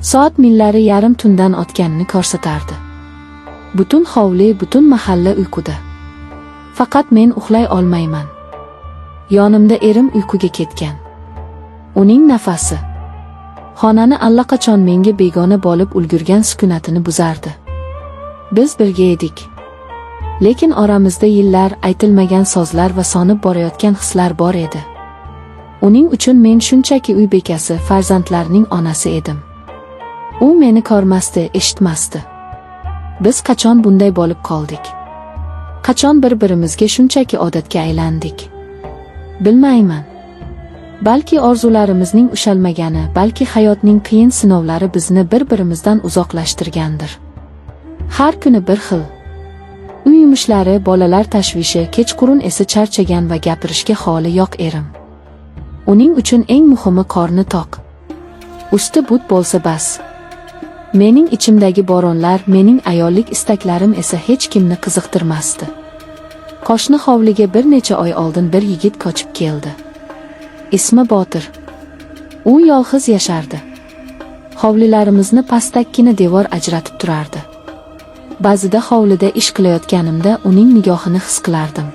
Soat millari yarim tundan o'tganini ko'rsatardi. Butun hovli, butun mahalla uyquda. Faqat men uxlay olmayman. Yonimda erim uyquga ketgan. Uning nafasi xonani allaqachon menga begona bo'lib ulgurgan sukunatini buzardi. Biz birga edik. Lekin oramizda yillar, aytilmagan sozlar va sonib borayotgan hislar bor edi. Uning uchun men shunchaki uy bekasi, farzandlarning onasi edim. U meni ko'rmasdi, eshitmasdi. Biz qachon bunday bo'lib qoldik? Qachon bir-birimizga shunchaki odatga aylandik? Bilmayman. Balki orzularimizning ushalmagani, balki hayotning qiyin sinovlari bizni bir-birimizdan uzoqlashtirgandir. Har kuni bir xil. Uy yumushlari, bolalar tashvishi, kechqurun esa charchagan va gapirishga holi yo'q erim. Uning uchun eng muhimi qorni toq. Usti but bo'lsa bas. Mening ichimdagi bo'ronlar, mening ayollik istaklarim esa hech kimni qiziqtirmasdi. Qo'shni hovliga bir necha oy oldin bir yigit qochib keldi. Ismi Botir. U yolg'iz yashardi. Hovlilarimizni pastakkina devor ajratib turardi. Ba'zida hovlida ish qilayotganimda uning nigohini his qilardim.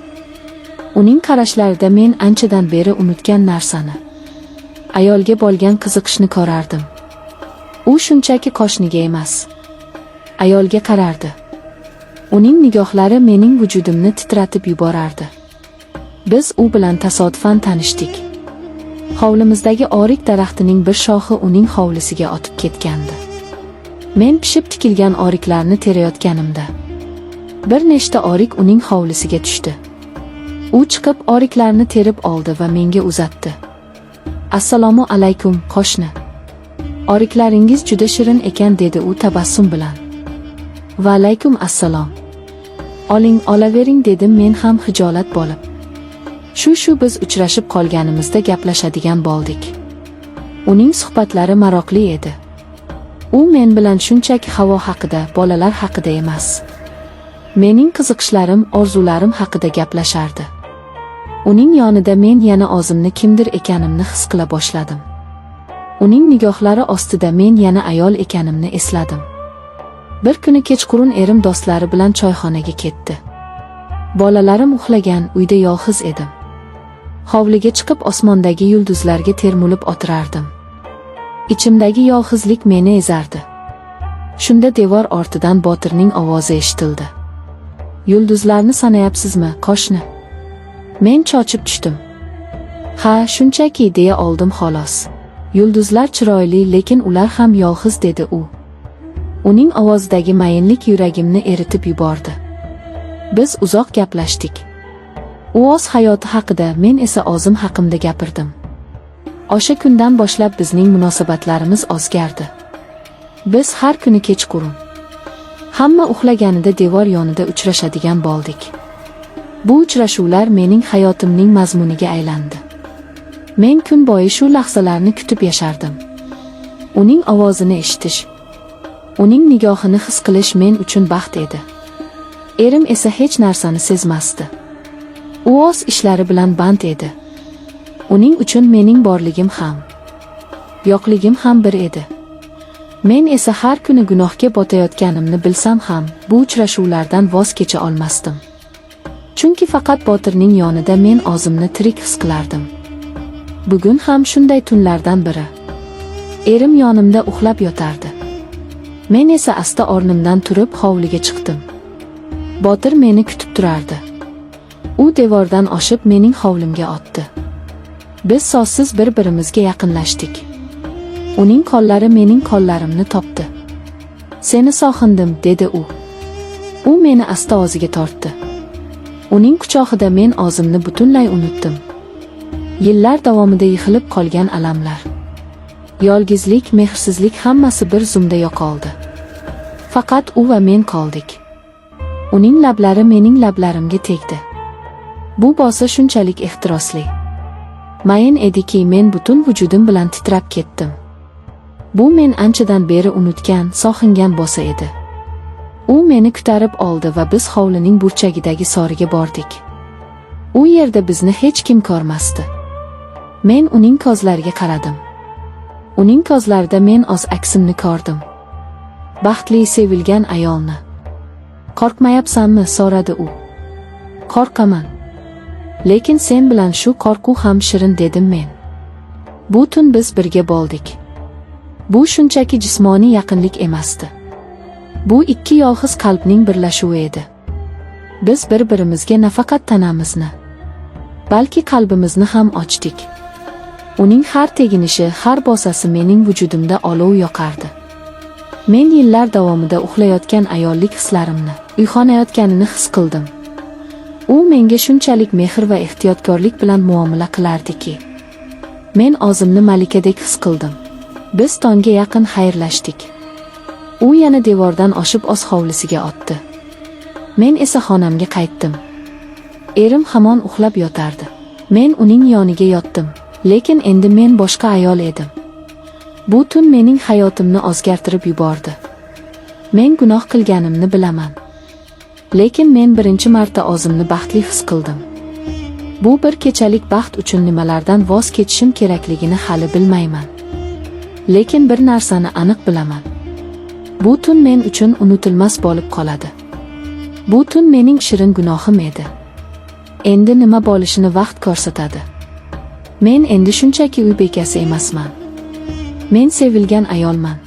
Uning qarashlarida men anchadan beri unutgan narsani, ayolga bo'lgan qiziqishni ko'rardim. U shunchaki qo'shniga emas, ayolga qarardi. Uning nigohlari mening vujudimni titratib yuborardi. Biz u bilan tasodifan tanishdik. Hovlimizdagi orik daraxtining bir shoxi uning hovlisiga otib ketgandi. Men pishib tikilgan oriklarni terayotganimda bir nechta orik uning hovlisiga tushdi. U chiqib oriklarni terib oldi va menga uzatdi. Assalomu alaykum, qo'shni. Oriklaringiz juda shirin ekan, dedi u tabassum bilan. Va alaykum assalom. Oling, olavering, dedim men ham hijolat bo'lib. Shu biz uchrashib qolganimizda gaplashadigan bo'ldik. Uning suhbatlari maroqli edi. U men bilan shunchaki havo haqida, bolalar haqida emas, mening qiziqishlarim, orzularim haqida gaplashardi. Uning yonida men yana o'zimni kimdir ekanimni his qila boshladim. Uning nigohlari ostida men yana ayol ekanimni esladim. Bir kuni kechqurun erim do'stlari bilan choyxonaga ketdi. Bolalarim uxlagan, uyda yolg'iz edim. Hovliga chiqib osmondagi yulduzlarga termulib o'tirardim. Ichimdagi yolg'izlik meni ezardi. Shunda devor ortidan Botirning ovozi eshitildi. Yulduzlarni sanayapsizmi, qo'shni? Men cho'chib tushdim. Ha, shunchaki deya oldim xolos. Yulduzlar chiroyli, lekin ular ham yolg'iz, dedi u. Uning ovozidagi mayinlik yuragimni eritib yubordi. Biz uzoq gaplashdik. U o'z hayoti haqida, men esa o'zim haqimda gapirdim. O'sha kundan boshlab bizning munosabatlarimiz o'zgardi. Biz har kuni kechqurun, hamma uxlaganida devor yonida uchrashadigan bo'ldik. Bu uchrashuvlar mening hayotimning mazmuniga aylandi. Men kun bo'yi shu lahzalarni kutib yashardim. Uning ovozini eshitish, uning nigohini his qilish men uchun baxt edi. Erim esa hech narsani sezmasdi. U o'z ishlari bilan band edi. Uning uchun mening borligim ham, yo'qligim ham bir edi. Men esa har kuni gunohga botayotganimni bilsam ham, bu uchrashuvlardan voz kecha olmasdim. Chunki faqat Botirning yonida men o'zimni tirik his qilardim. Bugun ham shunday tunlardan biri. Erim yonimda uxlab yotardi. Men esa asta o'rnimdan turib hovliga chiqdim. Botir meni kutib turardi. U devordan oshib mening hovlimga o'tdi. Biz so'zsiz bir-birimizga yaqinlashdik. Uning qo'llari mening qo'llarimni topdi. Seni sog'indim, dedi u. U meni asta o'ziga tortdi. Uning quchog'ida men o'zimni butunlay unutdim. Yillar davomida yig'ilib qolgan alamlar, yolg'izlik, mehrsizlik hammasi bir zumda yo'qoldi. Faqat u va men qoldik. Uning lablari mening lablarimga tegdi. Bu bo'lsa shunchalik ehtirosli, mayin ediki, men butun vujudim bilan titrab ketdim. Bu men anchadan beri unutgan, sog'ingan bo'lsa edi. U meni ko'tarib oldi va biz hovlining burchagidagi soriga bordik. U yerda bizni hech kim ko'rmasdi. Men uning ko'zlariga qaradim. Uning ko'zlarida men o'z aksimni ko'rdim. Baxtli sevilgan ayolni. Qo'rqmayapsanmi? so'radi u. Qo'rqaman. Lekin sen bilan shu qo'rquv ham shirin, dedim men. Bu tun biz birga bo'ldik. Bu shunchaki jismoniy yaqinlik emasdi. Bu ikki yolg'iz qalbning birlashuvi edi. Biz bir-birimizga nafaqat tanamizni, balki qalbimizni ham ochdik. Uning har teginishi, har bosasi mening vujudimda olov yoqardi. Men yillar davomida uxlayotgan ayollik hislarimni uyg'onayotganini his qildim. U menga shunchalik mehr va ehtiyotkorlik bilan muomala qilardiki, men o'zimni malikadek his qildim. Biz tongga yaqin xayrlashdik. U yana devordan oshib o'z hovlisiga o'tdi. Men esa xonamga qaytdim. Erim hamon uxlab yotardi. Men uning yoniga yotdim, lekin endi men boshqa ayol edim. Bu tun mening hayotimni o'zgartirib yubordi. Men gunoh qilganimni bilaman. Lekin men birinchi marta o'zimni baxtli his qildim. Bu bir kechalik baxt uchun nimalardan voz kechishim kerakligini hali bilmayman. Lekin bir narsani aniq bilaman. Bu tun men uchun unutilmas bo'lib qoladi. Bu tun mening shirin gunohim edi. Endi nima bo'lishini vaqt ko'rsatadi. Men endi shunchaki uy bekasi emasman. Men sevilgan ayolman.